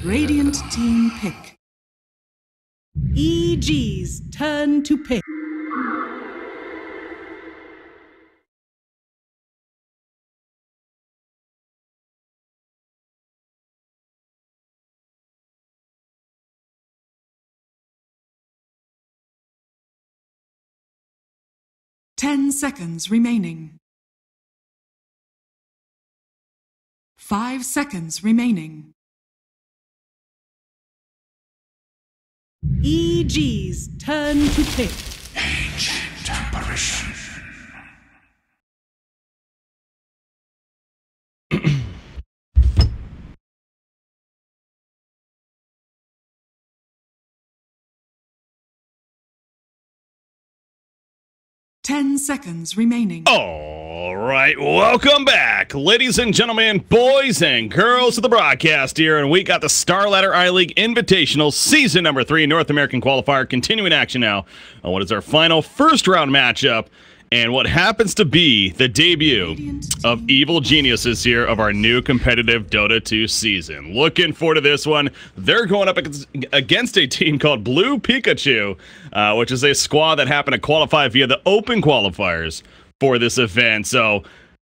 Radiant team pick. EG's turn to pick. Ten seconds remaining. 5 seconds remaining. EG's turn to pick. Ancient apparition. Ten seconds remaining. All right, welcome back, ladies and gentlemen, boys and girls of the broadcast here, and we got the Star Ladder I-League Invitational Season number 3 North American Qualifier continuing action now on what is our final first round matchup, and what happens to be the debut of Evil Geniuses here of our new competitive Dota 2 season. Looking forward to this one. They're going up against a team called Blue Pikachu, which is a squad that happened to qualify via the open qualifiers for this event. So,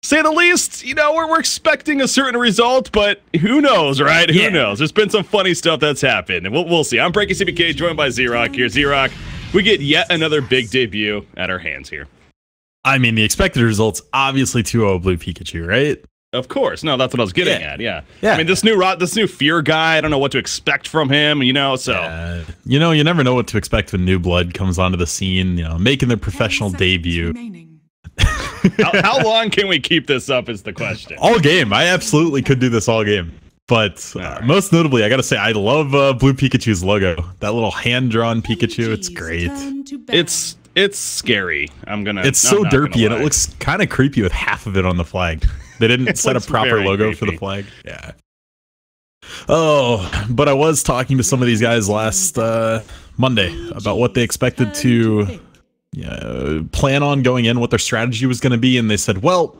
say the least, you know, we're expecting a certain result, but who knows, right? Who knows? There's been some funny stuff that's happened, and we'll see. I'm Breaking CBK, joined by Z-Rock here. Z-Rock, we get yet another big debut at our hands here. I mean, the expected results, obviously 2-0 Blue Pikachu, right? Of course. No, that's what I was getting at, yeah. I mean, this new Fear guy, I don't know what to expect from him, you know, so. You know, you never know what to expect when new blood comes onto the scene, you know, making their professional debut. How long can we keep this up is the question. All game. I absolutely could do this all game. But most notably, I gotta say, I love Blue Pikachu's logo. That little hand-drawn Pikachu, it's great. It's scary. It's so derpy, and it looks kind of creepy with half of it on the flag. They didn't set a proper logo for the flag. Yeah. Oh, but I was talking to some of these guys last Monday about what they expected to plan on going in, what their strategy was going to be, and they said, well,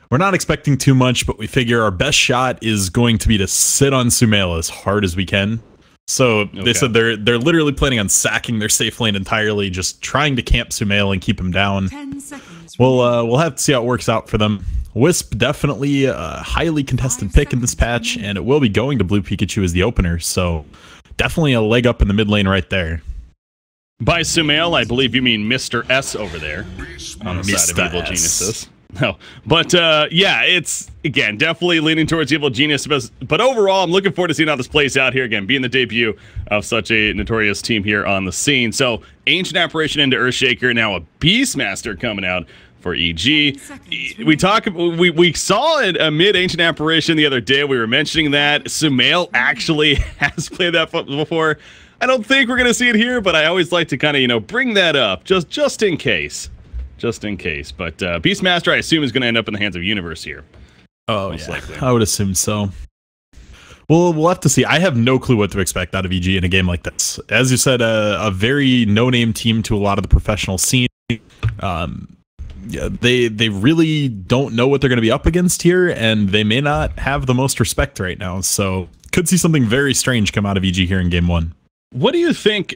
we're not expecting too much, but we figure our best shot is going to be to sit on Sumail as hard as we can. So they said they're literally planning on sacking their safe lane entirely, just trying to camp Sumail and keep him down. 10 seconds. We'll have to see how it works out for them. Wisp definitely a highly contested pick in this patch, and it will be going to Blue Pikachu as the opener, so definitely a leg up in the mid lane right there. By Sumail, I believe you mean Mr. S over there on the side of Evil Geniuses. No, but yeah, it's, again, definitely leaning towards Evil Genius, but overall, I'm looking forward to seeing how this plays out here, again, being the debut of such a notorious team here on the scene. So, Ancient Apparition into Earthshaker, now a Beastmaster coming out for EG. We saw a mid-Ancient Apparition the other day. We were mentioning that. Sumail actually has played that before. I don't think we're going to see it here, but I always like to kind of, you know, bring that up, just in case. Just in case. But Beastmaster, I assume, is going to end up in the hands of Universe here. Oh, yeah. Likely. I would assume so. Well, we'll have to see. I have no clue what to expect out of EG in a game like this. As you said, a very no-name team to a lot of the professional scene. Yeah, they really don't know what they're going to be up against here, and they may not have the most respect right now. So could see something very strange come out of EG here in Game 1. What do you think?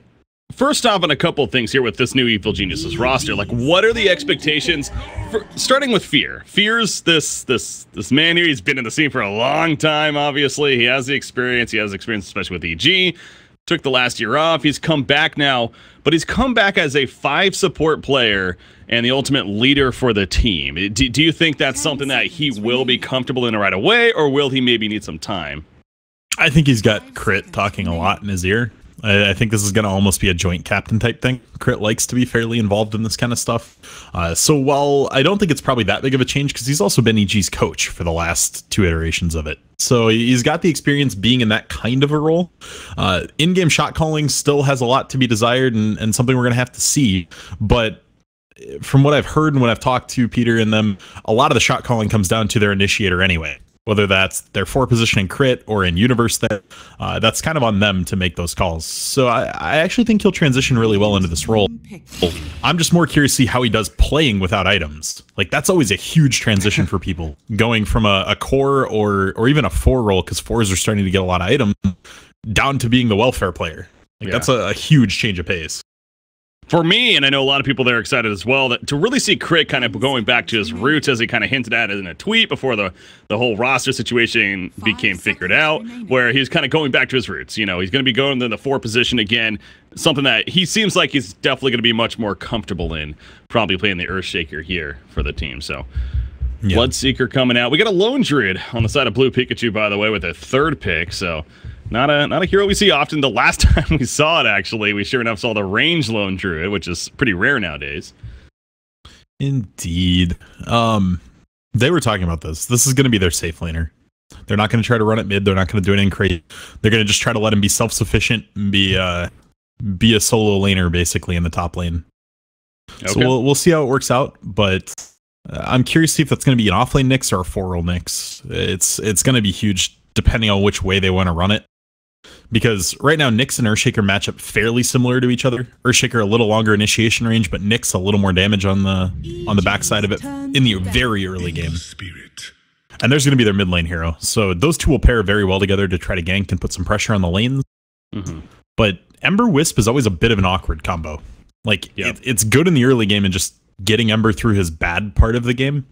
First off, on a couple of things here with this new Evil Geniuses roster, like, what are the expectations for, starting with Fear? Fear's this man here. He's been in the scene for a long time, obviously. He has the experience. He has experience, especially with EG. Took the last year off. He's come back now, but he's come back as a 5 support player and the ultimate leader for the team. Do you think that's something that he will be comfortable in right away, or will he maybe need some time? I think he's got Crit talking a lot in his ear. I think this is going to almost be a joint captain type thing. Crit likes to be fairly involved in this kind of stuff. So while I don't think it's probably that big of a change, because he's also been EG's coach for the last 2 iterations of it. So he's got the experience being in that kind of a role. In-game shot calling still has a lot to be desired and something we're going to have to see. But from what I've heard and when I've talked to Peter and them, a lot of the shot calling comes down to their initiator anyway. whether that's their 4 position in crit or in universe, that's kind of on them to make those calls. So I actually think he'll transition really well into this role. I'm just more curious to see how he does playing without items. Like, that's always a huge transition for people, going from a core or even a 4 role, because 4s are starting to get a lot of items, down to being the welfare player. Like, that's a huge change of pace. For me, and I know a lot of people there are excited as well, that to really see Crit kind of going back to his roots, as he kind of hinted at in a tweet before the whole roster situation became figured out, where he's kind of going back to his roots. You know, he's going to be going to the 4 position again, something that he seems like he's definitely going to be much more comfortable in, probably playing the Earthshaker here for the team. So, yeah. Bloodseeker coming out. We got a Lone Druid on the side of Blue Pikachu, by the way, with a 3rd pick, so... Not a hero we see often. The last time we saw it, actually, we sure enough saw the range Lone Druid, which is pretty rare nowadays. Indeed. They were talking about this. This is going to be their safe laner. They're not going to try to run it mid. They're not going to do anything crazy. They're going to just try to let him be self-sufficient and be a solo laner, basically, in the top lane. Okay. So we'll see how it works out, but I'm curious to see if that's going to be an offlane Nyx or a 4-role Nyx. It's going to be huge, depending on which way they want to run it. Because right now, Nyx and Earthshaker match up fairly similar to each other. Earthshaker a little longer initiation range, but Nyx a little more damage on the backside of it in the very early game. And there's going to be their mid lane hero. So those two will pair very well together to try to gank and put some pressure on the lanes. Mm-hmm. But Ember Wisp is always a bit of an awkward combo. Like, it's good in the early game and just getting Ember through his bad part of the game.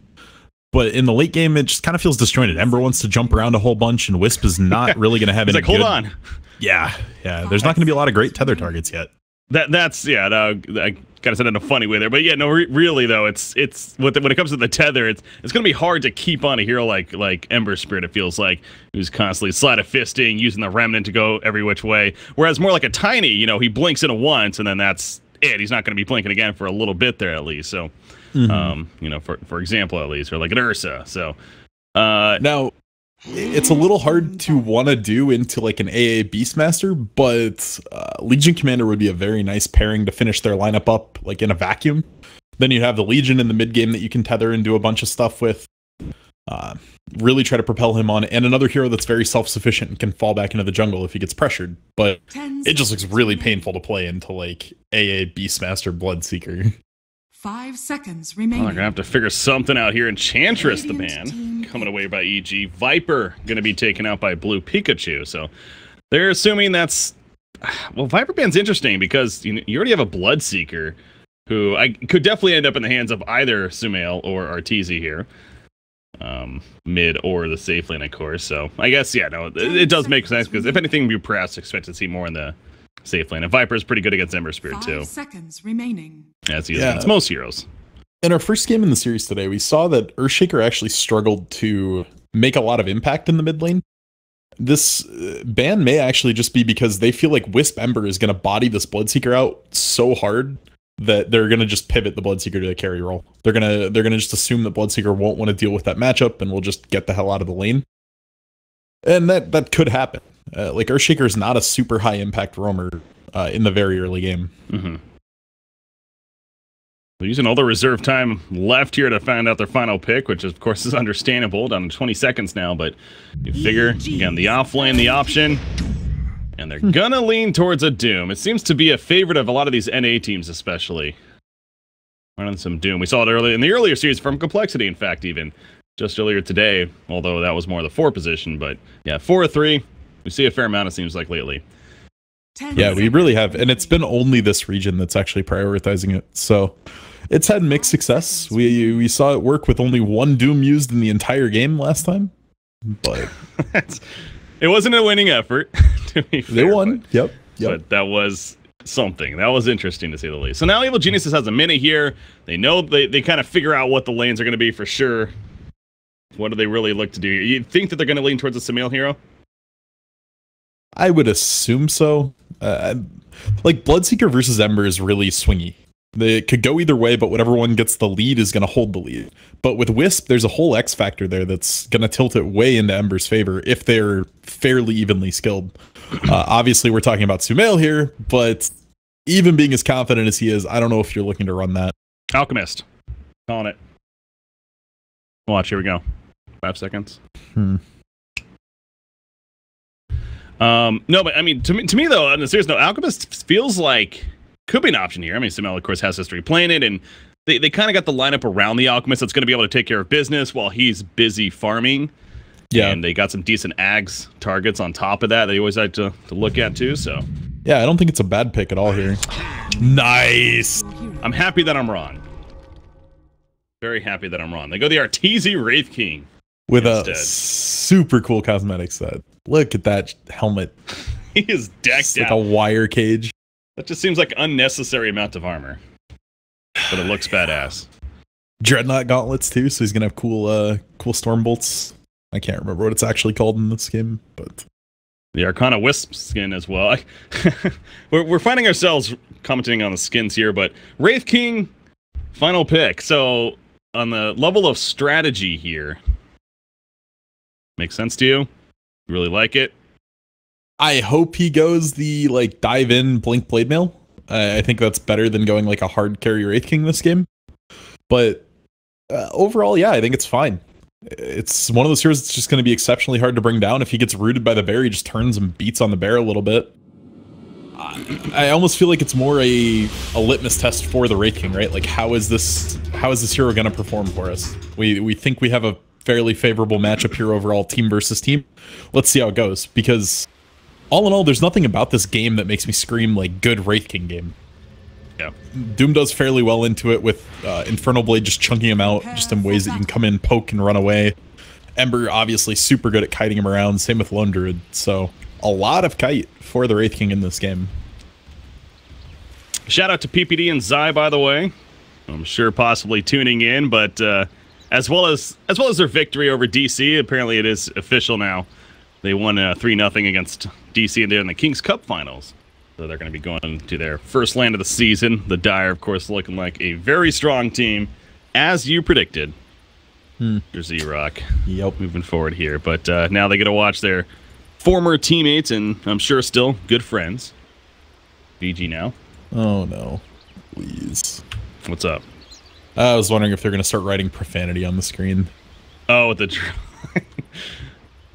But in the late game, it just kind of feels disjointed. Ember wants to jump around a whole bunch, and Wisp is not really going to have any hold on. Yeah. There's not going to be a lot of great tether targets yet. I kind of said it in a funny way there, but yeah, no, really though, it's when it comes to the tether, it's going to be hard to keep on a hero like Ember Spirit. It feels like, who's constantly sleight of fisting, using the remnant to go every which way. Whereas more like a Tiny, he blinks in once, and then that's it. He's not going to be blinking again for a little bit there at least. So. Mm-hmm. For example, at least, or like an Ursa. So now it's a little hard to want to do into like an AA Beastmaster, but Legion Commander would be a very nice pairing to finish their lineup up like in a vacuum. Then you have the Legion in the mid game that you can tether and do a bunch of stuff with. Really try to propel him on, and another hero that's very self-sufficient and can fall back into the jungle if he gets pressured. But it just looks really painful to play into like AA Beastmaster Bloodseeker. 5 seconds remaining. Well, they're gonna have to figure something out here. Enchantress, the ban, coming away by EG. Viper gonna be taken out by Blue Pikachu. So they're assuming that's Viper ban's interesting because you already have a Bloodseeker who could definitely end up in the hands of either Sumail or Arteezy here, mid or the safe lane, of course. So I guess it does make sense because if anything, we perhaps expect to see more in the safe lane. And Viper is pretty good against Ember Spirit too. 5 seconds remaining. As he is against most heroes. In our first game in the series today, we saw that Earthshaker actually struggled to make a lot of impact in the mid lane. This ban may actually just be because they feel like Wisp Ember is going to body this Bloodseeker out so hard that they're going to just pivot the Bloodseeker to the carry role. They're going to just assume that Bloodseeker won't want to deal with that matchup and will just get the hell out of the lane. And that could happen. Like, Earthshaker is not a super high impact roamer in the very early game. Mm-hmm. They're using all the reserve time left here to find out their final pick, which of course is understandable, down to 20 seconds now, but you figure, again, the offlane, the option, and they're gonna lean towards a Doom. It seems to be a favorite of a lot of these NA teams, especially. Running some Doom. We saw it early in the earlier series from Complexity, in fact, even just earlier today, although that was more the 4 position, but yeah, 4 or 3. We see a fair amount, it seems like, lately. Yeah, we really have. And it's been only this region that's actually prioritizing it. So it's had mixed success. We saw it work with only 1 Doom used in the entire game last time. But it wasn't a winning effort, to be fair. They won. Yep. But that was something. That was interesting, to say the least. So now Evil Geniuses has a minute here. They know they kind of figure out what the lanes are going to be for sure. What do they really look to do? You think that they're going to lean towards a Sumail hero? I would assume so. Like, Bloodseeker versus Ember is really swingy. They could go either way, but whatever one gets the lead is going to hold the lead. But with Wisp, there's a whole X factor there that's going to tilt it way into Ember's favor if they're fairly evenly skilled. Obviously, we're talking about Sumail here, but even being as confident as he is, I don't know if you're looking to run that. Alchemist. Calling it. Watch, here we go. 5 seconds. No, but I mean, to me though, on a serious note, Alchemist feels like could be an option here. I mean, Samel, of course, has history playing it, and they kind of got the lineup around the Alchemist that's going to be able to take care of business while he's busy farming. Yeah, and they got some decent Ags targets on top of that they always like to look at too. So yeah, I don't think it's a bad pick at all here. Nice. I'm happy that I'm wrong. Very happy that I'm wrong. They go the Arteezy Wraith King with instead. A super cool cosmetic set. Look at that helmet. He is decked like out. A wire cage. That just seems like unnecessary amount of armor, but it looks badass. Dreadnought gauntlets too, so he's gonna have cool storm bolts. I can't remember what it's actually called in this game, but the Arcana Wisp skin as well. We're finding ourselves commenting on the skins here, but Wraith King, final pick. So on the level of strategy here, makes sense to you? You really like it? I hope he goes the like dive in blink blade mail. I think that's better than going like a hard carry Wraith King this game. But overall, yeah, I think it's fine. It's one of those heroes that's just going to be exceptionally hard to bring down. If he gets rooted by the bear, he just turns and beats on the bear a little bit. I almost feel like it's more a litmus test for the Wraith King, right? Like how is this hero going to perform for us? We think we have a fairly favorable matchup here overall, team versus team. Let's see how it goes, because all in all, there's nothing about this game that makes me scream like good Wraith King game. Yeah, Doom does fairly well into it with Infernal Blade just chunking him out just in ways that you can come in, poke, and run away. Ember obviously super good at kiting him around, same with Lone Druid, so a lot of kite for the Wraith King in this game. Shout out to PPD and Zai, by the way. I'm sure possibly tuning in, but as well as their victory over DC, apparently it is official now. They won 3-0 against DC, and they're in the King's Cup finals. So they're going to be going to their first land of the season. The Dire, of course, looking like a very strong team, as you predicted. There's Z-Rock. Yep. Moving forward here. But now they get to watch their former teammates, and I'm sure still good friends. VG now. Oh, no. Please. What's up? I was wondering if they're going to start writing profanity on the screen. Oh, with the...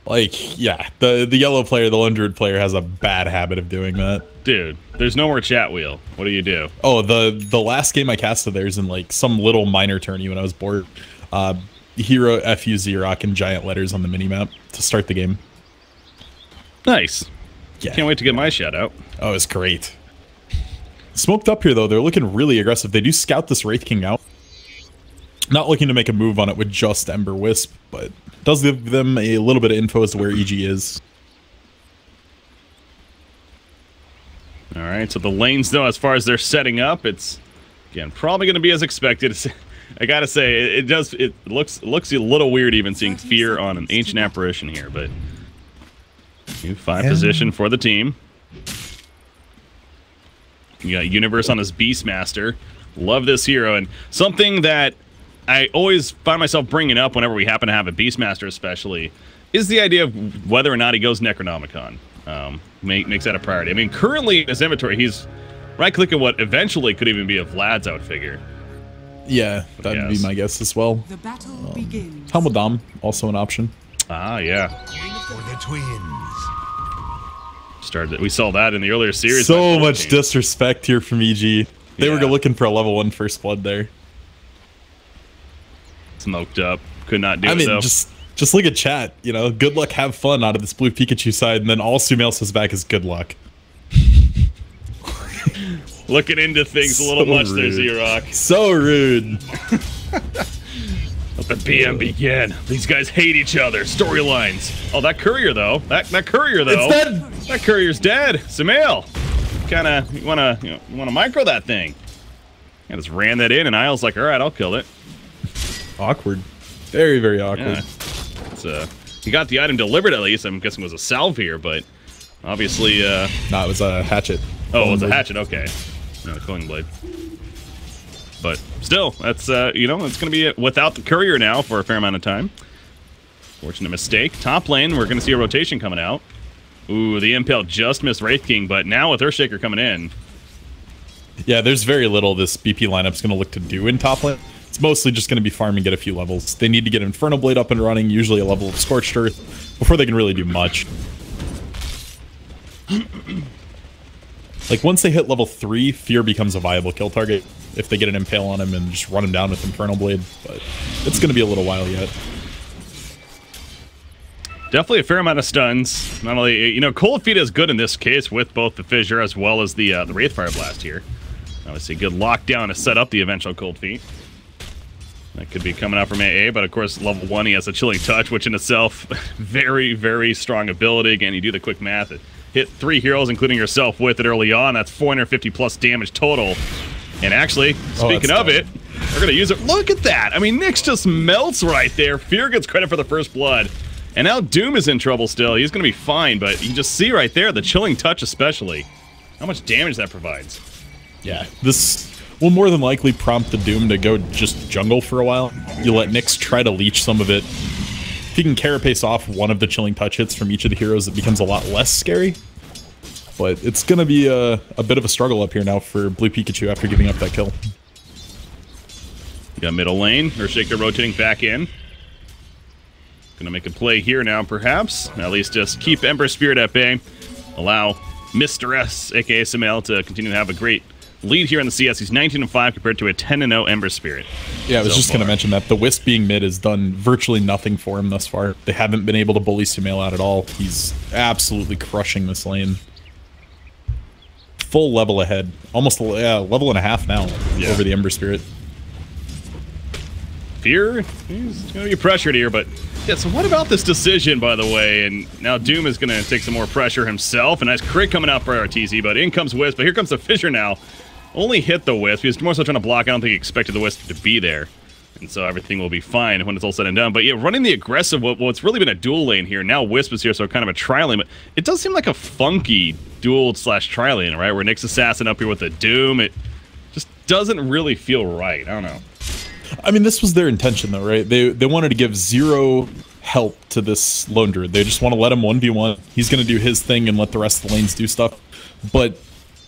Like, yeah, the yellow player, the Lone Druid player, has a bad habit of doing that. Dude, there's no more chat wheel. What do you do? Oh, the last game I casted there's in like some little minor tourney when I was bored. Hero FU Z-Rock in giant letters on the minimap to start the game. Nice. Yeah. Can't wait to get my shout out. Oh, it's great. Smoked up here though, they're looking really aggressive. They do scout this Wraith King out. Not looking to make a move on it with just Ember Wisp, but does give them a little bit of info as to where EG is. All right, so the lanes, though, as far as they're setting up, it's, again, probably going to be as expected. I got to say, it looks a little weird even seeing Fear on an Ancient Apparition here, but new 5 position for the team. You got Universe on his Beastmaster. Love this hero, and something that I always find myself bringing up whenever we happen to have a Beastmaster especially, is the idea of whether or not he goes Necronomicon. Makes that a priority. I mean, currently in his inventory, he's right-clicking what eventually could even be a Vlad's out figure. Yeah, that'd be my guess as well. The battle begins. Helmadam, also an option. Ah, yeah. For the twins. We saw that in the earlier series. So much disrespect here from EG. They were looking for a level 1 First Blood there. Smoked up. Could not do it, though. Just look at chat. You know, good luck, have fun out of this blue Pikachu side, and then all Sumail says back is good luck. Looking into things a little much there, Z-Rock. So rude. Let the BM begin. These guys hate each other. Storylines. Oh, that courier, though. That courier, though. It's dead. That courier's dead. Sumail. You wanna micro that thing. I just ran that in, and Isle's like, all right, I'll kill it. Awkward. Very, very awkward. Yeah. He got the item delivered at least. I'm guessing it was a salve here, but obviously... No, it was a hatchet. Oh, it was a hatchet, okay. No, the Killing Blade. But still, that's, it's going to be without the courier now for a fair amount of time. Fortunate mistake. Top lane, we're going to see a rotation coming out. Ooh, the Impale just missed Wraith King, but now with Earthshaker coming in... Yeah, there's very little this BP lineup's going to look to do in top lane. It's mostly just going to be farm and get a few levels. They need to get Infernal Blade up and running, usually a level of Scorched Earth, before they can really do much. Like, once they hit level 3, Fear becomes a viable kill target if they get an Impale on him and just run him down with Infernal Blade, but it's going to be a little while yet. Definitely a fair amount of stuns. Not only, you know, Cold Feet is good in this case with both the Fissure as well as the Wraithfire Blast here. Obviously, good lockdown to set up the eventual Cold Feet. That could be coming out from AA, but of course, level 1, he has a Chilling Touch, which in itself, very, very strong ability. Again, you do the quick math. It hit 3 heroes, including yourself, with it early on. That's 450 plus damage total. And actually, speaking of it, they're going to use it. Look at that. I mean, Nyx just melts right there. Fear gets credit for the first blood. And now Doom is in trouble still. He's going to be fine, but you just see right there, the Chilling Touch especially, how much damage that provides. Yeah, this will more than likely prompt the Doom to go just jungle for a while. You let Nyx try to leech some of it. If he can carapace off one of the Chilling Touch hits from each of the heroes, it becomes a lot less scary. But it's going to be a bit of a struggle up here now for Blue Pikachu after giving up that kill. You got middle lane, Earthshaker rotating back in. Gonna make a play here now, perhaps. At least just keep Ember Spirit at bay. Allow Mr. S, aka Samel, to continue to have a great lead here in the CS. He's 19-5 compared to a 10-0 Ember Spirit. Yeah, I was just going to mention that. The Wisp being mid has done virtually nothing for him thus far. They haven't been able to bully Sumail out at all. He's absolutely crushing this lane. Full level ahead. Almost level and a half now over the Ember Spirit. Fear, he's going to be pressured here, but yeah, so what about this decision, by the way? And now Doom is going to take some more pressure himself. A nice crit coming out for RTZ, but in comes Wisp. But here comes the Fissure now. Only hit the Wisp. He was more so trying to block. I don't think he expected the Wisp to be there. And so everything will be fine when it's all said and done. But yeah, running the aggressive, well, it's really been a dual lane here. Now Wisp is here, so kind of a tri-lane. But it does seem like a funky dual/tri-lane, right? Where Nyx Assassin up here with the Doom. It just doesn't really feel right. I don't know. I mean, this was their intention, though, right? They wanted to give zero help to this Lone Druid. They just want to let him 1v1. He's going to do his thing and let the rest of the lanes do stuff. But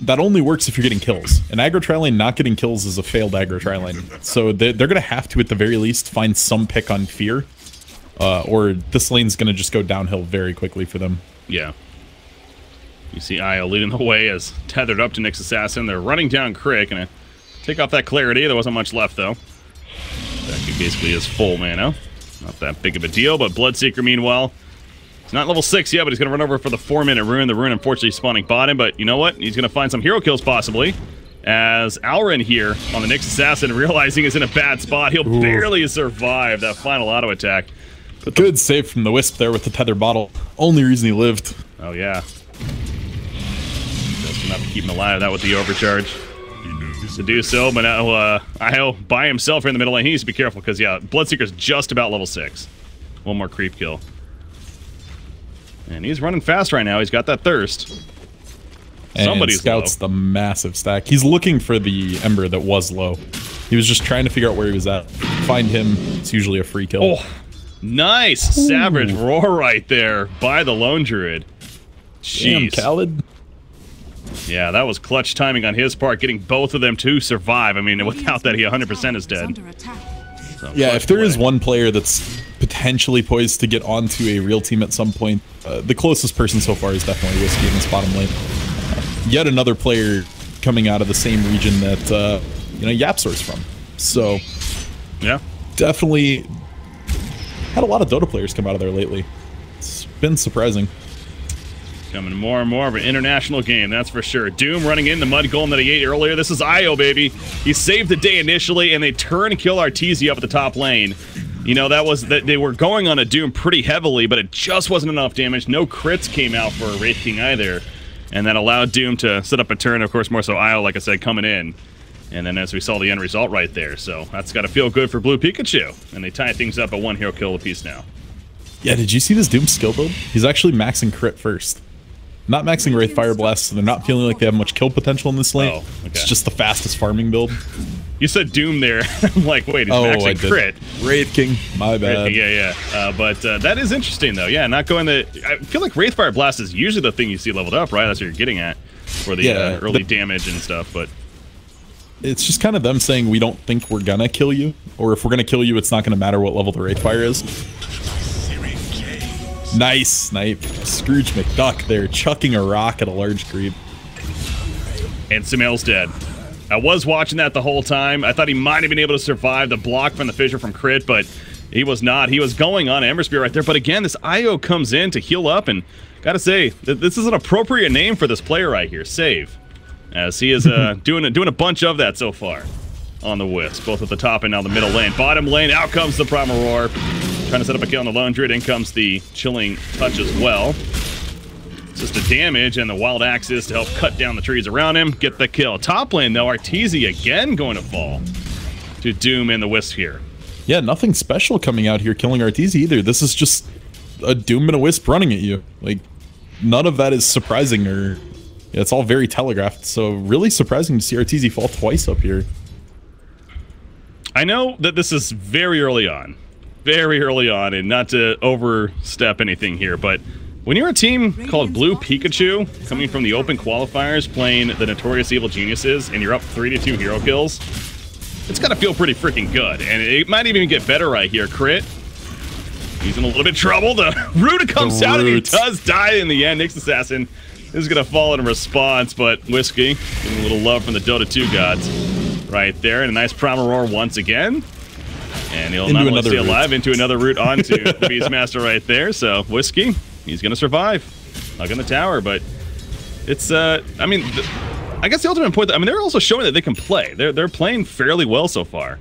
that only works if you're getting kills. An aggro tri-lane not getting kills is a failed aggro tri-lane. So they're going to have to, at the very least, find some pick on Fear. Or this lane's going to just go downhill very quickly for them. Yeah. You see Io leading the way as tethered up to Nyx Assassin. They're running down Crick, and take off that clarity. There wasn't much left, though. That basically is full mana. Not that big of a deal, but Bloodseeker, meanwhile, he's not level 6 yet, but he's going to run over for the 4-minute rune. The rune, unfortunately, spawning bottom, but you know what? He's going to find some hero kills, possibly, as Alrin here on the Nyx Assassin, realizing he's in a bad spot. He'll barely survive that final auto attack. But good save from the Wisp there with the Tether Bottle. Only reason he lived. Oh, yeah. Just enough to keep him alive. That with the overcharge. To do so, but now Io by himself here in the middle lane. He needs to be careful because, yeah, Bloodseeker's just about level 6. One more creep kill. And he's running fast right now. He's got that thirst. And Somebody's scouts low. the massive stack. He's looking for the Ember that was low. He was just trying to figure out where he was at. Find him. It's usually a free kill. Oh, nice Savage Roar right there by the Lone Druid. Jeez. Damn, Khaled. Yeah, that was clutch timing on his part, getting both of them to survive. I mean, without that, he 100% is dead. So, yeah, if there is one player that's potentially poised to get onto a real team at some point, the closest person so far is definitely Whiskey in this bottom lane. Yet another player coming out of the same region that, you know, Yapsor's from. So, yeah, definitely had a lot of Dota players come out of there lately. It's been surprising. Coming more and more of an international game, that's for sure. Doom running in the mud golem that he ate earlier. This is Io, baby. He saved the day initially, and they turn and kill Arteezy up at the top lane. You know, they were going on a Doom pretty heavily, but it just wasn't enough damage. No crits came out for Wraith King either. And that allowed Doom to set up a turn. Of course, more so Io, like I said, coming in. And then as we saw the end result right there. So that's got to feel good for Blue Pikachu. And they tie things up at 1 hero kill apiece now. Yeah, did you see this Doom skill build? He's actually maxing crit first. Not maxing Wraith Fire Blast, so they're not feeling like they have much kill potential in this lane. Oh, okay. It's just the fastest farming build. You said Doom there. I'm like, wait, he's maxing crit. Wraith King, my bad. Yeah. But that is interesting, though. Yeah, not going to... I feel like Wraith Fire Blast is usually the thing you see leveled up, right? That's what you're getting at for the early damage and stuff, but... it's just kind of them saying we don't think we're gonna kill you, or if we're gonna kill you, it's not gonna matter what level the Wraithfire is. Nice snipe. Scrooge McDuck there, chucking a rock at a large creep. And Sumail's dead. I was watching that the whole time. I thought he might have been able to survive the block from the Fissure from crit, but he was not. He was going on Ember Spear right there. But again, this IO comes in to heal up, and gotta say, this is an appropriate name for this player right here, Save. As he is doing a bunch of that so far on the Wisp, both at the top and now the middle lane. Bottom lane, out comes the Primal Roar. Trying to set up a kill on the Lone Druid. In comes the Chilling Touch as well. Just a damage, and the Wild Axes to help cut down the trees around him. Get the kill. Top lane, though, Arteezy again going to fall to Doom and the Wisp here. Yeah, nothing special coming out here killing Arteezy either. This is just a Doom and a Wisp running at you. Like, none of that is surprising, or yeah, it's all very telegraphed. So really surprising to see Arteezy fall twice up here. I know that this is very early on, and not to overstep anything here, but when you're a team called Blue Pikachu, coming from the open qualifiers, playing the notorious Evil Geniuses, and you're up 3-2 hero kills, it's gotta feel pretty freaking good. And it might even get better right here. Crit. He's in a little bit of trouble. The Root comes out, and he does die in the end. Nyx Assassin is gonna fall in response, but Whiskey getting a little love from the Dota 2 gods right there. And a nice Primal Roar once again. And he'll not only stay alive, into another route onto the Beastmaster right there. So Whiskey, he's going to survive. Hug in the tower, but it's, I mean, I guess the ultimate point, I mean, they're also showing that they can play. They're playing fairly well so far.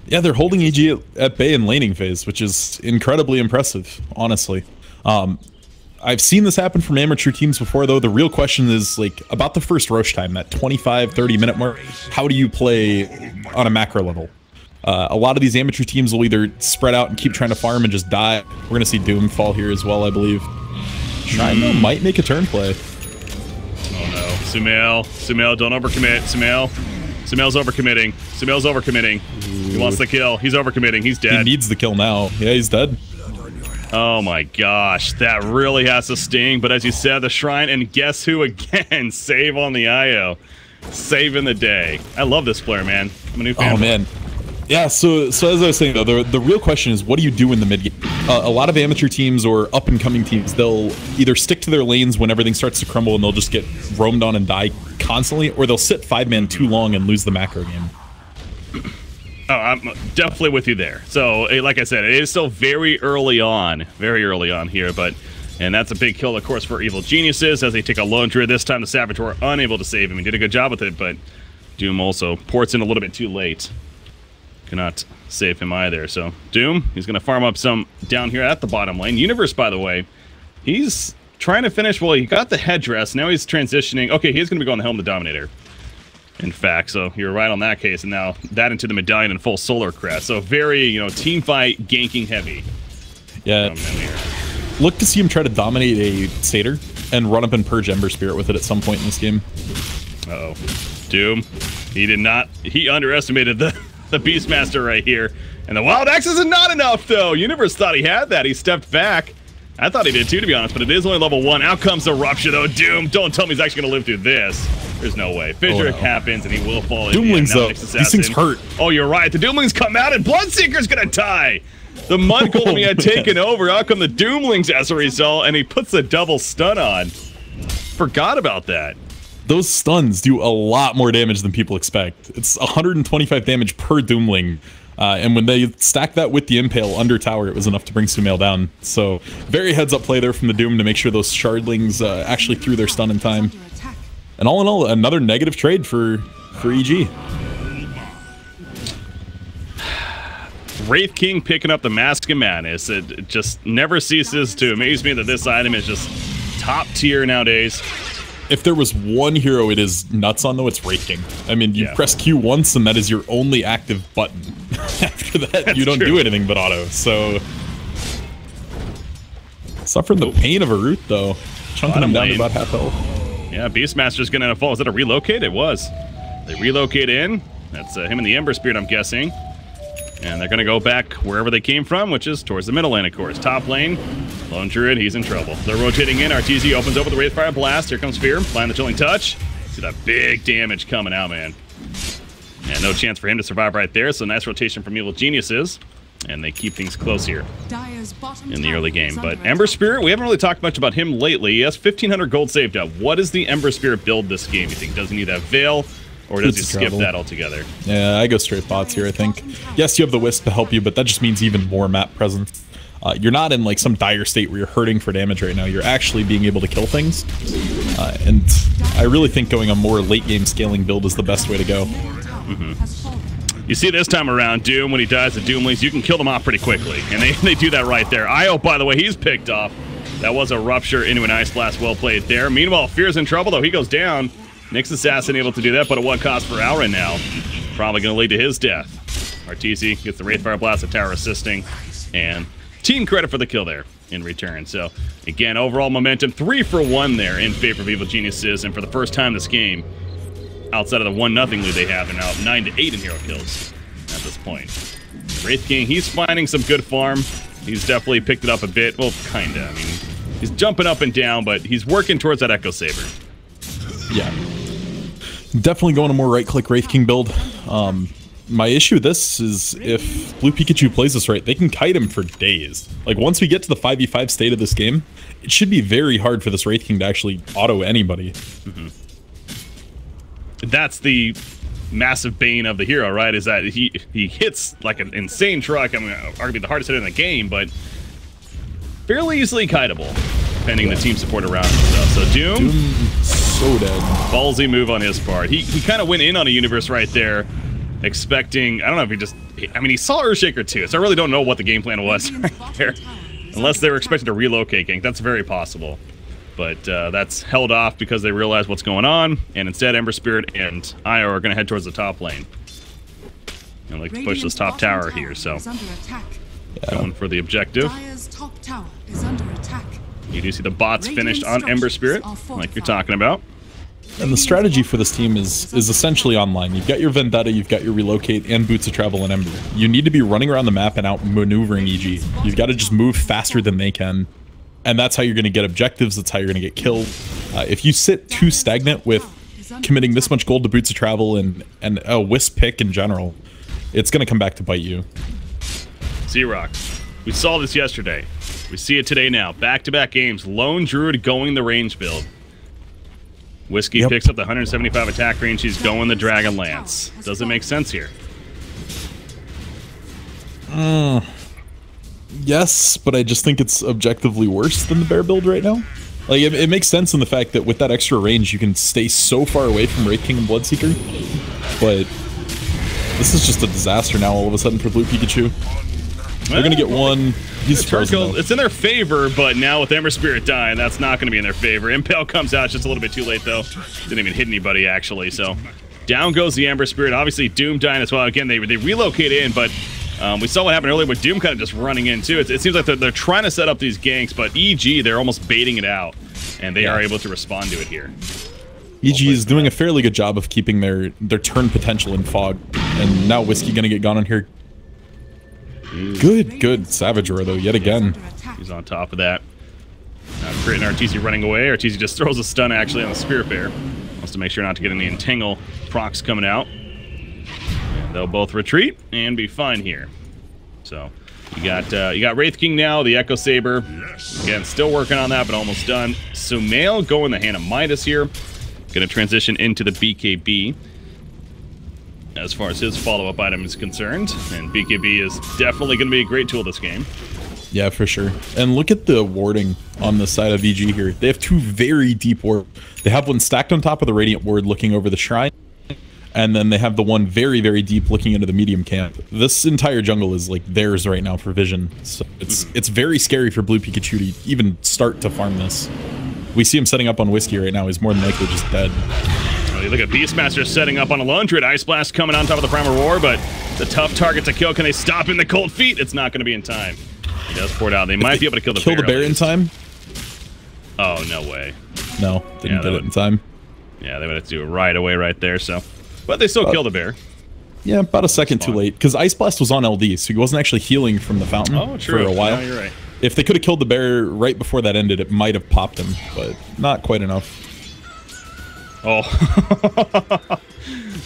Yeah, they're holding EG at bay in laning phase, which is incredibly impressive, honestly. I've seen this happen from amateur teams before, though. The real question is, like, about the first Roche time, that 25, 30-minute mark. How do you play on a macro level? A lot of these amateur teams will either spread out and keep trying to farm and just die. We're going to see Doom fall here as well, I believe. Shrine might make a turn play. Oh no. Sumail, don't overcommit. Sumail's overcommitting. Sumail's overcommitting. He wants the kill. He's overcommitting. He's dead. He needs the kill now. Yeah, he's dead. Oh my gosh, that really has to sting. But as you said, the Shrine, and guess who again? Save on the IO. Saving the day. I love this player, man. I'm a new fan. Oh man. Yeah, so as I was saying, though, the real question is, what do you do in the mid game? A lot of amateur teams or up-and-coming teams, they'll either stick to their lanes when everything starts to crumble and they'll just get roamed on and die constantly, or they'll sit 5-man too long and lose the macro game. Oh, I'm definitely with you there. So, like I said, it is still very early on here, but... And that's a big kill, of course, for Evil Geniuses as they take a Lone Druid. This time the Saboteur unable to save him. He did a good job with it, but Doom also ports in a little bit too late. Cannot save him either. So Doom, he's going to farm up some down here at the bottom lane. Universe, by the way, he's trying to finish. Well, he got the headdress. Now he's transitioning. Okay, he's going to be going the Helm of the Dominator. In fact, so you're right on that case. And now that into the Medallion and full Solar Crest. So very, you know, team fight, ganking heavy. Yeah. Look to see him try to dominate a Satyr and run up and purge Ember Spirit with it at some point in this game. Uh-oh. Doom, he did not. He underestimated the Beastmaster right here. And the Wild Axes is not enough, though. Universe thought he had that. He stepped back. I thought he did, too, to be honest, but it is only level 1. Out comes the Rupture, though. Doom, don't tell me he's actually going to live through this. There's no way. Fissure happens, and he will fall in. Doomlings, though. These things hurt. Oh, you're right. The Doomlings come out, and Bloodseeker's going to die. The Mud Golem he had taken over. Out come the Doomlings as a result, and he puts a double stun on. Forgot about that. Those stuns do a lot more damage than people expect. It's 125 damage per Doomling. And when they stack that with the Impale under tower, it was enough to bring Sumail down. So, very heads-up play there from the Doom to make sure those Shardlings actually threw their stun in time. And all in all, another negative trade for EG. Wraith King picking up the Mask of Madness. It just never ceases to amaze me that this item is just top tier nowadays. If there was one hero it is nuts on, though, it's Wraith King. I mean, you press Q once, and that is your only active button. After that, you don't do anything but auto, so... Suffering the pain of a root, though. Chunking him down to about half health. Yeah, Beastmaster's gonna fall. Is that a relocate? It was. They relocate in. That's him and the Ember Spirit, I'm guessing. And they're gonna go back wherever they came from, which is towards the middle lane, of course. Top lane, Lone Druid, he's in trouble. They're rotating in. Arteezy opens up with the Wraithfire Blast. Here comes Fear, applying the Chilling Touch. See that big damage coming out, man. Yeah, no chance for him to survive right there, so nice rotation from Evil Geniuses. And they keep things close here in the early game. But Ember Spirit, we haven't really talked much about him lately. He has 1,500 gold saved up. What is the Ember Spirit build this game, you think? Does he need that Veil, or does he skip that altogether? Yeah, I go straight bots here, I think. Yes, you have the Wisp to help you, but that just means even more map presence. You're not in like some dire state where you're hurting for damage right now. You're actually being able to kill things. And I really think going a more late game scaling build is the best way to go. You see this time around, Doom, when he dies to Doomlings, you can kill them off pretty quickly. And they do that right there. Io, by the way, he's picked off. That was a Rupture into an Ice Blast. Well played there. Meanwhile, Fear's in trouble, though. He goes down. Nyx Assassin able to do that, but at what cost for Alra now? Probably going to lead to his death. Arteezy gets the Wraithfire Blast, the tower assisting. And team credit for the kill there in return. So, again, overall momentum 3 for 1 there in favor of Evil Geniuses. And for the first time this game, outside of the 1-0 lead they have, they're now 9-8 in hero kills at this point. Wraith King, he's finding some good farm. He's definitely picked it up a bit. Well, kinda. I mean, he's jumping up and down, but he's working towards that Echo Saber. Yeah. Definitely going a more right-click Wraith King build. My issue with this is if Blue Pikachu plays this right, they can kite him for days. Like, once we get to the 5v5 state of this game, it should be very hard for this Wraith King to actually auto anybody. That's the massive bane of the hero, right? Is that he hits like an insane truck. I mean, arguably the hardest hitter in the game, but fairly easily kiteable, depending the team support around him and stuff. So Doom, so dead. Ballsy move on his part. He kind of went in on a universe right there, expecting, I don't know if he just, I mean, he saw Earthshaker too, so I really don't know what the game plan was right there. Unless they were expecting to relocate gank. That's very possible. But that's held off because they realize what's going on, and instead Ember Spirit and Io are going to head towards the top lane. And like to push this top tower here, so going for the objective. You do see the bots finished on Ember Spirit, like you're talking about. And the strategy for this team is essentially online. You've got your Vendetta, you've got your Relocate, and Boots of Travel and Ember. You need to be running around the map and outmaneuvering EG. You've got to just move faster than they can. And that's how you're going to get objectives, that's how you're going to get killed. If you sit too stagnant with committing this much gold to Boots of Travel and a Wisp pick in general, it's going to come back to bite you. Z-Rock, we saw this yesterday. We see it today now. Back-to-back games, Lone Druid going the range build. Whiskey picks up the 175 attack range, he's going the Dragon Lance. Does it make sense here? Yes, but I just think it's objectively worse than the bear build right now. Like, it makes sense in the fact that with that extra range, you can stay so far away from Wraith King and Bloodseeker. But this is just a disaster now all of a sudden for Blue Pikachu. They're going to get one. He's frozen. It's in their favor, but now with Ember Spirit dying, that's not going to be in their favor. Impale comes out just a little bit too late, though. Didn't even hit anybody, actually. So down goes the Ember Spirit. Obviously, Doom dying as well. Again, they relocate in, but we saw what happened earlier with Doom kind of just running in, too. It seems like they're trying to set up these ganks, but EG, they're almost baiting it out, and they are able to respond to it here. EG is doing a fairly good job of keeping their turn potential in fog. And now Whiskey going to get gone on here. Good Savage Roar, though, yet again. He's on top of that. Now Crit and Arteezy running away. Arteezy just throws a stun, actually, on the Spirit Bear. Wants to make sure not to get any Entangle procs coming out. And they'll both retreat and be fine here. So, you got Wraith King now, the Echo Saber. Again, still working on that, but almost done. Sumail going the Hand of Midas here. Going to transition into the BKB as far as his follow-up item is concerned. And BKB is definitely going to be a great tool this game. Yeah, for sure. And look at the warding on the side of VG here. They have two very deep wards. They have one stacked on top of the Radiant ward looking over the shrine. And then they have the one very, very deep looking into the medium camp. This entire jungle is like theirs right now for vision. So it's very scary for Blue Pikachu to even start to farm this. We see him setting up on Whiskey right now. He's more than likely just dead. Oh, you look at Beastmaster setting up on a Lone Druid. Ice Blast coming on top of the Primal Roar, but it's a tough target to kill. Can they stop in the Cold Feet? It's not going to be in time. He does pour it out. They might be able to kill the bear. Kill the bear in time? Oh, no way. No, didn't get it in time. Yeah, they would have to do it right away right there, so. But they still kill the bear. Yeah, about a second too late. Because Ice Blast was on LD, so he wasn't actually healing from the fountain for a while. No, you're right. If they could have killed the bear right before that ended, it might have popped him, but not quite enough. Oh.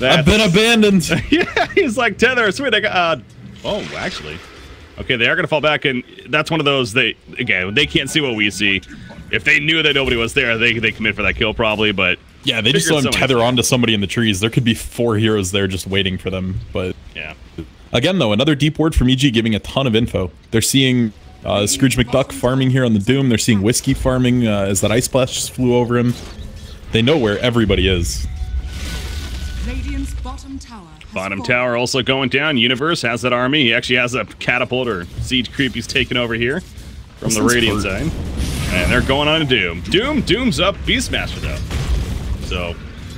I've been abandoned. Yeah, he's like, Tether, sweet. I got, oh, actually. Okay, they are going to fall back, and that's one of those, they can't see what we see. If they knew that nobody was there, they commit for that kill probably, but... Yeah, they just saw him tether onto somebody in the trees. There could be 4 heroes there just waiting for them, but... Yeah. Again, though, another deep ward from EG giving a ton of info. They're seeing Scrooge McDuck farming here on the Doom. They're seeing Whiskey farming as that Ice Splash just flew over him. They know where everybody is. Radiant's bottom tower. Bottom tower also going down. Universe has that army. He actually has a catapult or siege creep he's taken over here from the Radiant side. And they're going on to Doom. Doom's up. Beastmaster, though. So,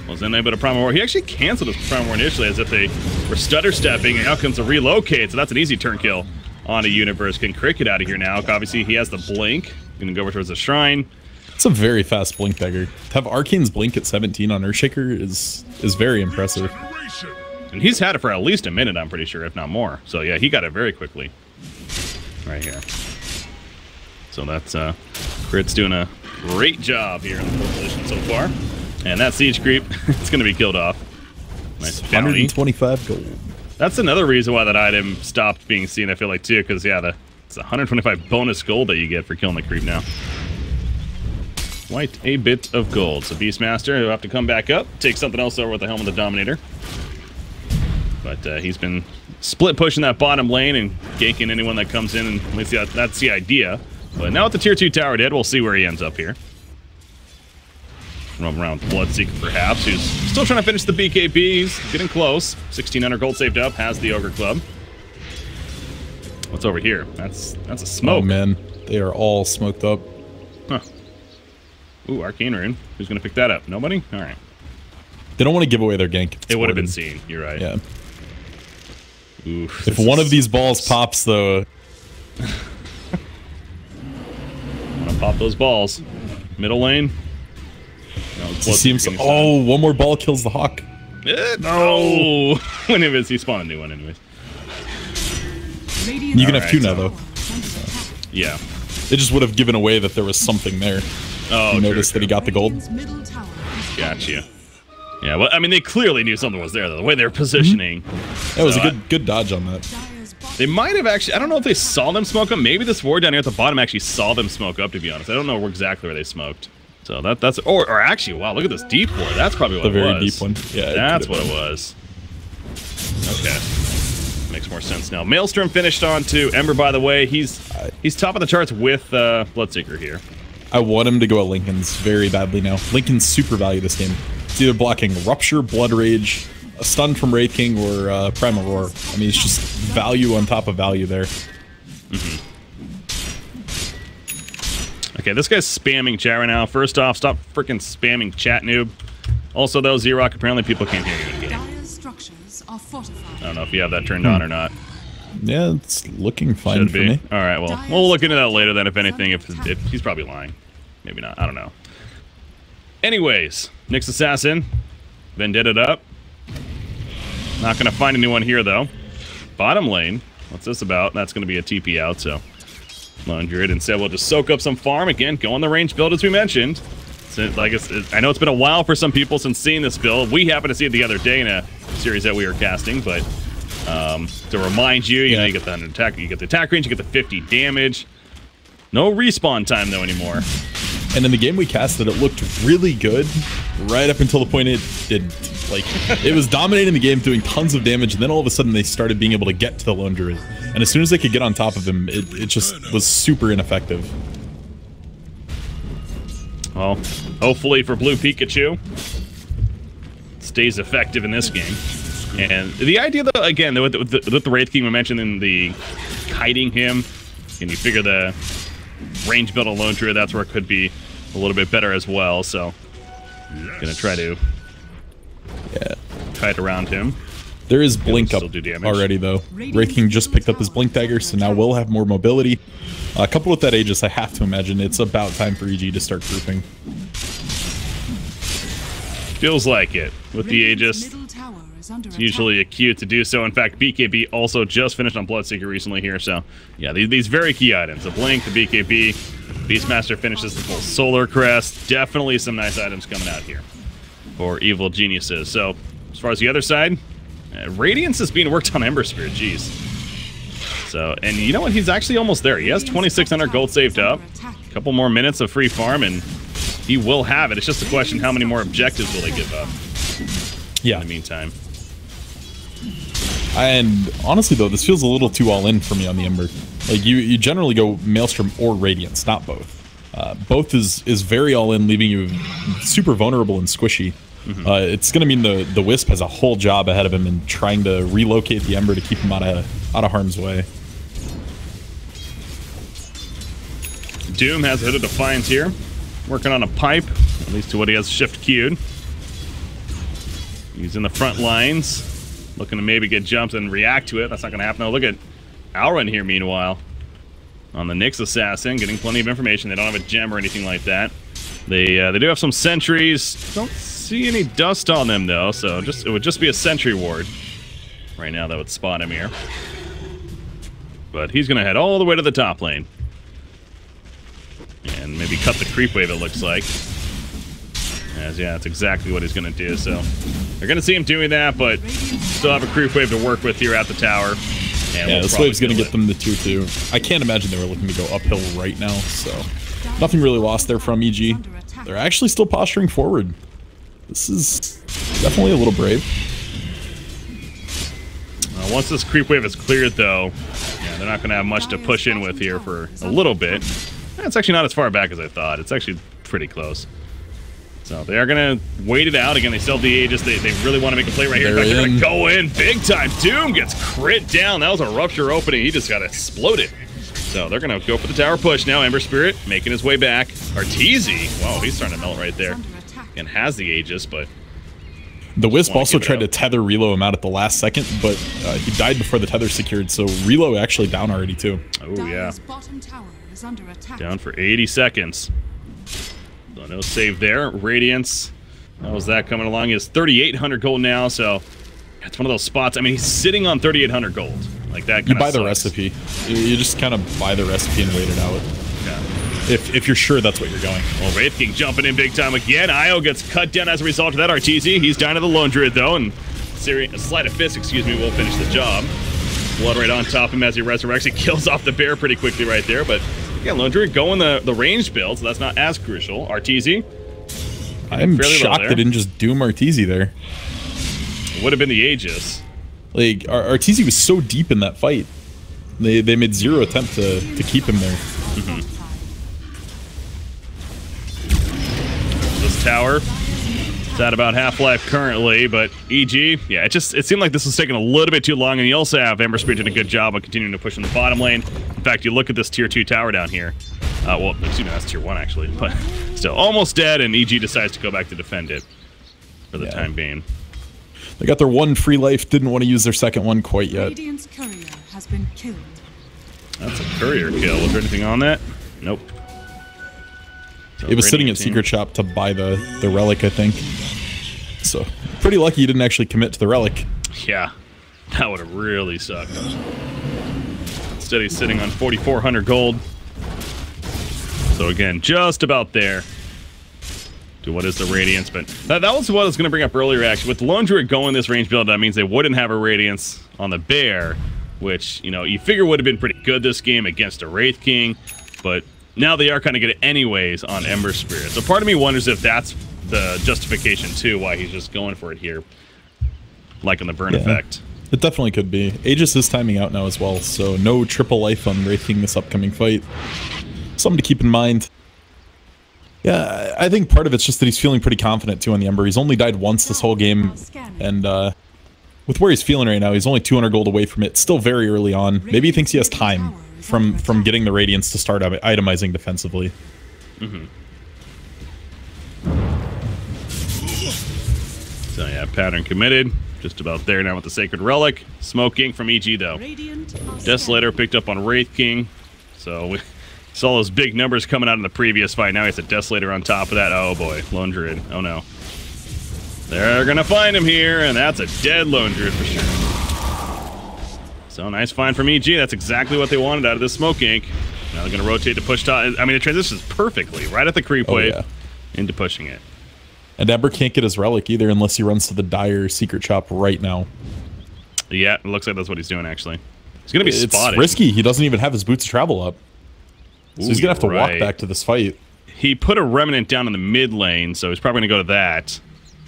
was in there, but a Primal War. He actually canceled his Primal War initially as if they were stutter stepping, and now comes a relocate. So that's an easy turn kill on a Universe. Can Cricket out of here now. Obviously, he has the blink. Gonna go over towards the shrine. It's a very fast blink dagger. To have Arcane's blink at 17 on Earthshaker is very impressive. And he's had it for at least a minute, I'm pretty sure, if not more. So yeah, he got it very quickly. Right here. So that's Crit's doing a great job here in the fourth position so far. And that siege creep, it's gonna be killed off. Nice bounty. 125 gold. That's another reason why that item stopped being seen, I feel like, too, because yeah, it's 125 bonus gold that you get for killing the creep now. Quite a bit of gold. So Beastmaster will have to come back up, take something else over with the Helm of the Dominator. But he's been split pushing that bottom lane and ganking anyone that comes in, and at least that's the idea. But now with the tier 2 tower dead, we'll see where he ends up here. Roam around Bloodseeker perhaps, who's still trying to finish the BKB. He's getting close. 1,600 gold saved up, has the Ogre Club. What's over here? That's a smoke. Oh man, they are all smoked up. Huh. Ooh, Arcane Rune. Who's going to pick that up? Nobody? All right. They don't want to give away their gank. It would have been seen. You're right. Yeah. Oof, if one of these balls pops, though... I'm going to pop those balls. Middle lane. No, seems. Oh, one more ball kills the Hawk. No! Anyways, he spawned a new one anyways. You can have 2 now, though. Yeah. They just would have given away that there was something there. Oh, you noticed that he got the gold? Gotcha. Yeah, well, I mean, they clearly knew something was there, though. The way they're positioning. That was a good dodge on that. They might have actually... I don't know if they saw them smoke up. Maybe this ward down here at the bottom actually saw them smoke up, to be honest. I don't know exactly where they smoked. So that's... Or actually, wow, look at this deep ward. That's probably what it was. The very deep one. Yeah, that's what it was. Okay. Makes more sense now. Maelstrom finished on to Ember, by the way. He's top of the charts with Bloodseeker here. I want him to go at Lincoln's very badly now. Lincoln's super value this game. It's either blocking Rupture, Blood Rage, a stun from Wraith King, or Primal Roar. I mean, it's just value on top of value there. Okay, this guy's spamming chat right now. First off, stop freaking spamming chat, noob. Also, though, Z-Rock, apparently people can't hear you in game. I don't know if you have that turned on or not. Yeah, it's looking fine for me. All right, well, we'll look into that later then, if anything, if he's probably lying. Maybe not, I don't know. Anyways, Nyx Assassin, Vendetta up. Not going to find anyone here, though. Bottom lane, what's this about? That's going to be a TP out, so... Lone Druid instead will just soak up some farm. Again, go on the range build, as we mentioned. So, like I know it's been a while for some people since seeing this build. We happened to see it the other day in a series that we were casting, but... to remind you, you know, you get the 100 attack, you get the attack range, you get the 50 damage. No respawn time though anymore. And in the game we casted, it looked really good right up until the point it didn't. Like, it was dominating the game, doing tons of damage, and then all of a sudden they started being able to get to the Lone Druid. And as soon as they could get on top of him, it just was super ineffective. Well, hopefully for Blue Pikachu, it stays effective in this game. And the idea, though, again, with the Wraith King we mentioned in the kiting him, and you figure the range build on Lone Druid, that's where it could be a little bit better as well. So, gonna try to kite around him. There is blink up already, though. Wraith King just picked up his blink dagger, so now we'll have more mobility. Coupled with that Aegis, I have to imagine it's about time for EG to start grouping. Feels like it with the Aegis. It's usually a cue to do so. In fact, BKB also just finished on Bloodseeker recently here, so yeah, these very key items. The Blink, the BKB, Beastmaster finishes the full Solar Crest. Definitely some nice items coming out here. for evil geniuses. So, as far as the other side, Radiance is being worked on Ember Spirit, jeez. So, and you know what? He's actually almost there. He has 2,600 gold saved up. A couple more minutes of free farm, and he will have it. It's just a question, how many more objectives will they give up? Yeah. In the meantime. And honestly, though, this feels a little too all in for me on the Ember. Like, you generally go Maelstrom or Radiance, not both. Both is very all in, leaving you super vulnerable and squishy. It's going to mean the Wisp has a whole job ahead of him in trying to relocate the Ember to keep him out of harm's way. Doom has a hit of Defiance here. Working on a pipe, at least to what he has shift queued. He's in the front lines. Looking to maybe get jumped and react to it. That's not going to happen. Oh, look at Alrun here, meanwhile. On the Nyx Assassin, getting plenty of information. They don't have a gem or anything like that. They do have some sentries. Don't see any dust on them, though, so it would just be a sentry ward. Right now, that would spot him here. But he's going to head all the way to the top lane. And maybe cut the creep wave, it looks like. As, yeah, that's exactly what he's going to do, so... They're going to see him doing that, but still have a creep wave to work with here at the tower. And yeah, this wave's going to get them the 2-2. I can't imagine they were looking to go uphill right now, so... Nothing really lost there from EG. They're actually still posturing forward. This is definitely a little brave. Once this creep wave is cleared, though, yeah, they're not going to have much to push in with here for a little bit. It's actually not as far back as I thought. It's actually pretty close. So they are going to wait it out. Again, they still have the Aegis. They really want to make a play right here. In fact, they're going to go in big time. Doom gets crit down. That was a rupture opening. He just got exploded. So they're going to go for the tower push now. Ember Spirit making his way back. Arteezy, wow, he's starting to melt right there. And has the Aegis, but... The Wisp also tried to tether Relo him out at the last second, but he died before the tether secured, so Relo actually down already, too. Oh, yeah. Down for 80 seconds. So no save there. Radiance, how's that coming along? He has 3,800 gold now, so it's one of those spots. I mean, he's sitting on 3,800 gold. Like, that kind of You buy sucks. the recipe. You just kind of buy the recipe and wait it out. Yeah. If you're sure that's what you're going. Well, Wraith King jumping in big time again. Io gets cut down as a result of that. Arteezy, he's down to the Lone Druid, though, and Sleight of Fist, excuse me, will finish the job. Blood right on top of him as he resurrects. He kills off the bear pretty quickly right there, but yeah, Lone Druid going the ranged build, so that's not as crucial. Arteezy. I'm shocked they didn't just doom Arteezy there. It would have been the Aegis. Like, Arteezy was so deep in that fight. They made zero attempt to keep him there. This tower is at about half-life currently, but EG, yeah, it seemed like this was taking a little bit too long, and you also have Ember Spirit doing a good job of continuing to push in the bottom lane. In fact, you look at this tier 2 tower down here. Well, excuse me, that's tier 1 actually, but still almost dead, and EG decides to go back to defend it for the time being. They got their one free life, didn't want to use their second one quite yet. Radiant's courier has been killed. That's a courier kill. Was there anything on that? Nope. So it was sitting at Secret Shop to buy the relic, I think. So, pretty lucky you didn't actually commit to the relic. Yeah, that would have really sucked. Instead, he's sitting on 4,400 gold. So again, just about there to what is the Radiance, but that was what I was going to bring up earlier, actually. With the Lone Druid going this range build, that means they wouldn't have a Radiance on the Bear, which, you know, you figure would have been pretty good this game against a Wraith King, but now they are kind of good anyways on Ember Spirit. So part of me wonders if that's the justification, too, why he's just going for it here, like in the burn effect. It definitely could be. Aegis is timing out now as well, so no triple life on Wraith King this upcoming fight. Something to keep in mind. Yeah, I think part of it's just that he's feeling pretty confident, too, on the Ember. He's only died once this whole game, and with where he's feeling right now, he's only 200 gold away from it. Still very early on. Maybe he thinks he has time from getting the Radiance to start itemizing defensively. So yeah, pattern committed. Just about there now with the Sacred Relic. Smoking from EG, though. Desolator picked up on Wraith King. So we saw those big numbers coming out in the previous fight. Now he has a Desolator on top of that. Oh boy, Lone Druid. Oh no. They're gonna find him here, and that's a dead Lone Druid for sure. So nice find from EG. That's exactly what they wanted out of this Smoke Ink. Now they're gonna rotate to push top. I mean, it transitions perfectly right at the creep wave into pushing it. And Ember can't get his relic either unless he runs to the Dire secret shop right now. Yeah, it looks like that's what he's doing, actually. He's going to be spotted. It's risky. He doesn't even have his boots of travel up. So he's going to have to walk back to this fight. He put a Remnant down in the mid lane, so he's probably going to go to that.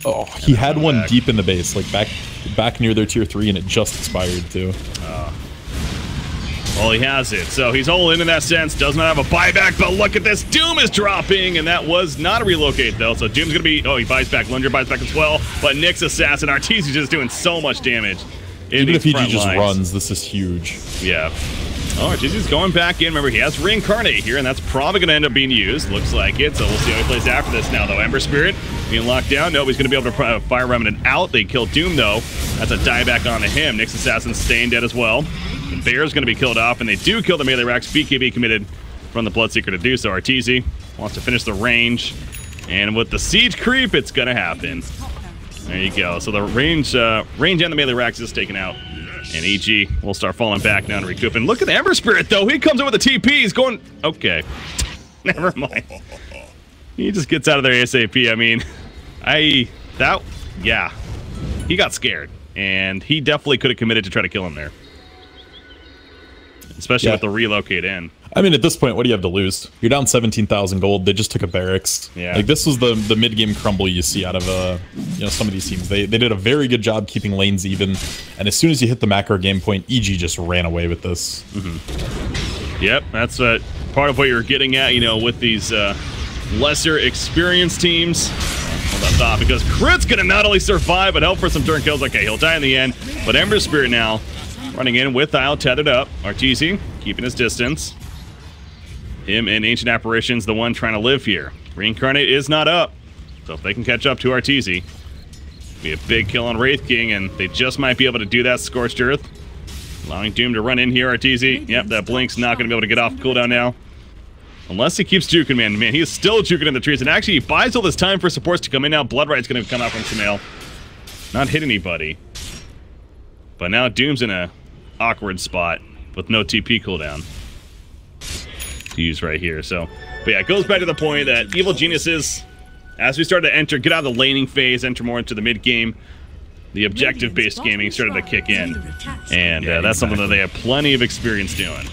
Oh, he had one deep in the base, like back near their tier 3, and it just expired, too. Well, he has it, so he's all in that sense. Does not have a buyback, but look at this. Doom is dropping, and that was not a relocate, though. So Doom's going to be... Oh, he buys back. Lunger buys back as well. But Nick's Assassin, Arteezy's just doing so much damage. Even if he just runs, this is huge. Yeah. Oh, Arteezy's going back in. Remember, he has Reincarnate here, and that's probably going to end up being used. Looks like it, so we'll see how he plays after this now, though. Ember Spirit being locked down. Nobody's going to be able to fire Remnant out. They kill Doom, though. That's a dieback onto him. Nick's Assassin staying dead as well. The Bear's going to be killed off, and they do kill the melee racks. PikaB committed from the Bloodseeker to do so. Arteezy wants to finish the range, and with the siege creep, it's going to happen. There you go. So the range and the melee racks is taken out, and EG will start falling back now to recoup. And look at the Ember Spirit, though. He comes in with a TP. He's going... Okay. Never mind. He just gets out of there ASAP. I mean, yeah. He got scared, and he definitely could have committed to try to kill him there. Especially with the relocate in. I mean, at this point, what do you have to lose? You're down 17,000 gold. They just took a barracks. Yeah. Like, this was the mid-game crumble you see out of some of these teams. They did a very good job keeping lanes even, and as soon as you hit the macro game point, EG just ran away with this. Yep, that's part of what you're getting at, with these lesser experienced teams. Hold that thought, because Crit's gonna not only survive, but help for some turn kills. Okay, he'll die in the end, but Ember Spirit now running in with Isle tethered up. Arteezy keeping his distance. Him and Ancient Apparition's the one trying to live here. Reincarnate is not up, so if they can catch up to Arteezy, be a big kill on Wraith King, and they just might be able to do that. Scorched Earth, allowing Doom to run in here. Arteezy, yep, that Blink's not going to be able to get off cooldown now. Unless he keeps juking, man. Man, he is still juking in the trees, and actually he buys all this time for supports to come in now. Bloodright's going to come out from Sumail. Not hit anybody. But now Doom's in a awkward spot with no TP cooldown to use right here. So, but yeah, it goes back to the point that Evil Geniuses, as we started to enter, get out of the laning phase, enter more into the mid game, the objective-based gaming started to kick in, and that's something that they have plenty of experience doing.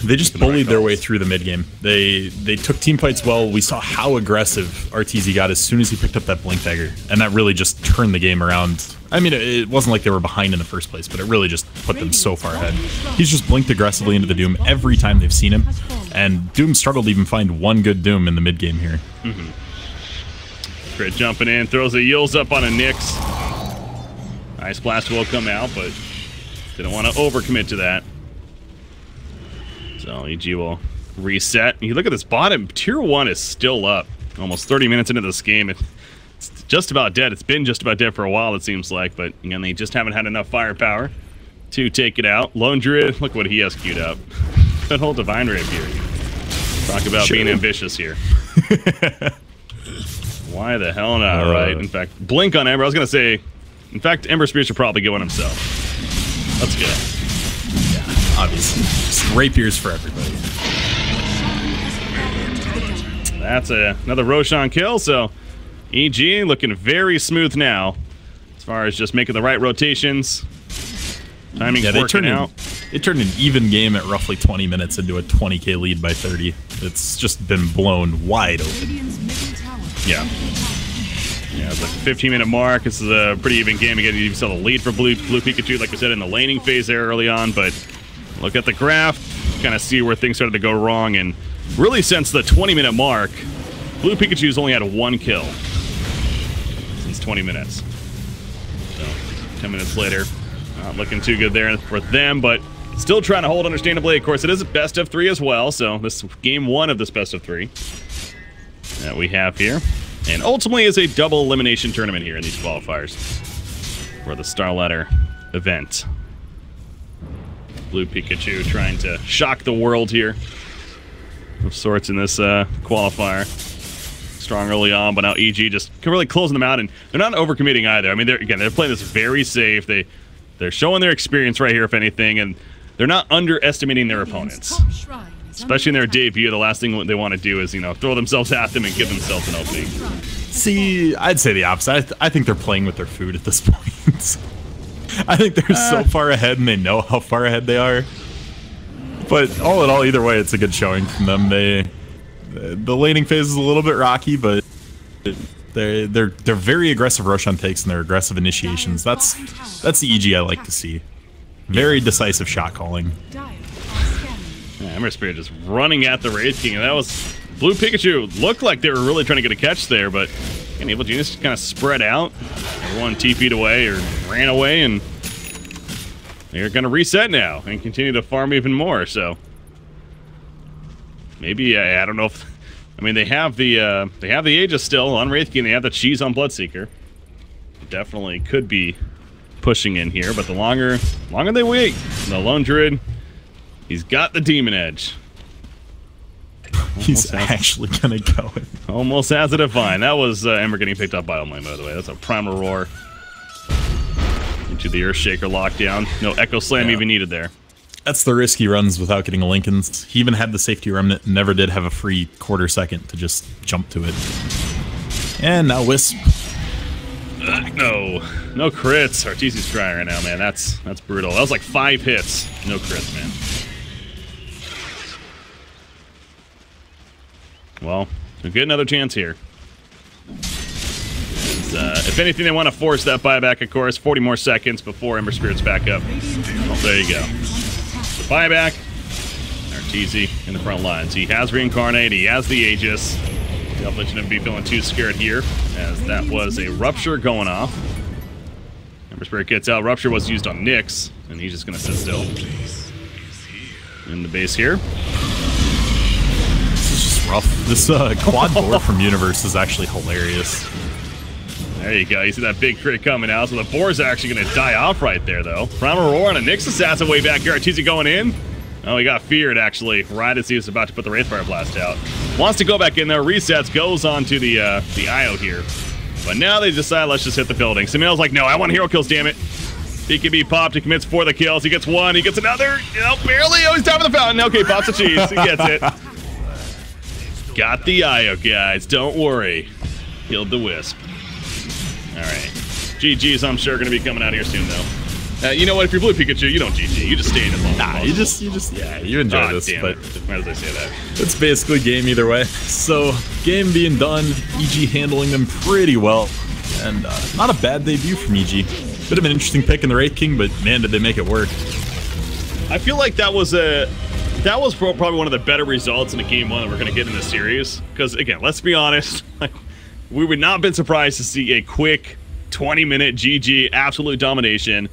They just bullied their way through the mid game. They took team fights well. We saw how aggressive Arteezy got as soon as he picked up that Blink Dagger, and that really just turned the game around. I mean, it wasn't like they were behind in the first place, but it really just put them so far ahead. He's just blinked aggressively into the Doom every time they've seen him, and Doom struggled to even find one good Doom in the mid game here. Crit jumping in, throws the Yills up on a Nyx. Ice Blast will come out, but didn't want to overcommit to that. So EG will reset. You look at this bottom, tier 1 is still up. Almost 30 minutes into this game. It's just about dead. It's been just about dead for a while, it seems like, but again, they just haven't had enough firepower to take it out. Lone Druid, look what he has queued up. Good old Divine Rapier. Talk about being ambitious here. Why the hell not, right? In fact, Blink on Ember. I was going to say, in fact, Ember Spear should probably get one himself. Let's go. Yeah, obviously. Just rapiers for everybody. That's another Roshan kill, so EG looking very smooth now as far as just making the right rotations. Timing's working out. It turned an even game at roughly 20 minutes into a 20k lead by 30. It's just been blown wide open. Yeah. Yeah, it's like a 15-minute mark. This is a pretty even game. Again, you saw the lead for Blue Pikachu, like I said, in the laning phase there early on, but look at the graph, kind of see where things started to go wrong, and really since the 20-minute mark, Blue Pikachu's only had one kill since 20 minutes. So, 10 minutes later, not looking too good there for them, but still trying to hold understandably. Of course, it is a best of 3 as well, so this is game 1 of this best of 3 that we have here. And ultimately is a double elimination tournament here in these qualifiers for the Star Ladder event. Blue Pikachu trying to shock the world here of sorts in this qualifier. Strong early on, but now EG just really closing them out, and they're not overcommitting either. I mean, they're playing this very safe. They're showing their experience right here, if anything, and they're not underestimating their opponents. Especially in their debut, the last thing they want to do is, throw themselves at them and give themselves an opening. See, I'd say the opposite. I think they're playing with their food at this point. I think they're so far ahead and they know how far ahead they are. But all in all, either way, it's a good showing from them. The laning phase is a little bit rocky, but they're very aggressive rush on takes and they're aggressive initiations. That's the EG I like to see. Very decisive shot calling. Yeah, Ember Spirit just running at the Wraith King, and that was Blue Pikachu. Looked like they were really trying to get a catch there, but Evil Genius kind of spread out. Everyone TP'd away or ran away, and they're going to reset now and continue to farm even more. So maybe I don't know if I mean they have the Aegis still on Wraith King. They have the cheese on Bloodseeker. Definitely could be pushing in here, but the longer they wait, the Lone Druid, he's got the Demon Edge. He's actually gonna go in. Almost has it defined. That was Ember getting picked up by Omlane, by the way. That's a Primal Roar into the Earthshaker lockdown. No Echo Slam even needed there. That's the risk he runs without getting a Linken's. He even had the safety remnant, never did have a free quarter second to just jump to it. And now Wisp. No crits. Arteezy's trying right now, man. That's brutal. That was like 5 hits. No crits, man. Well, we'll get another chance here. If anything, they want to force that buyback, of course. 40 more seconds before Ember Spirit's back up. Oh, there you go. The buyback. Arteezy in the front lines. He has Reincarnate. He has the Aegis. Definitely shouldn't be feeling too scared here, as that was a Rupture going off. Ember Spirit gets out. Rupture was used on Nyx, and he's just going to sit still. In the base here. This is just rough. This quad boar from Universe is actually hilarious. There you go. You see that big crit coming out. So the boar's actually going to die off right there, though. Primal Roar on a Nyx assassin way back here. Arteezy going in. Oh, he got feared, actually, right as he was about to put the Wraithfire Blast out. Wants to go back in there, resets, goes on to the IO here. But now they decide, let's just hit the building. Samuel's like, no, I want hero kills, damn it. PikaB popped, he commits 4 the kills. He gets 1, he gets another. Oh, barely. Oh, he's top of the fountain. Okay, pops the cheese. He gets it. Got the IO, guys. Don't worry. Killed the Wisp. All right. GG's, I'm sure, going to be coming out here soon, though. You know what? If you're Blue Pikachu, you don't GG. You just stay in as long as possible. You enjoy this, but why did I say that? It's basically game either way. So, game being done, EG handling them pretty well, and not a bad debut from EG. Bit of an interesting pick in the Wraith King, but man, did they make it work. I feel like that was probably one of the better results in the game 1 that we're going to get in this series. Because, again, let's be honest, we would not have been surprised to see a quick 20-minute GG absolute domination.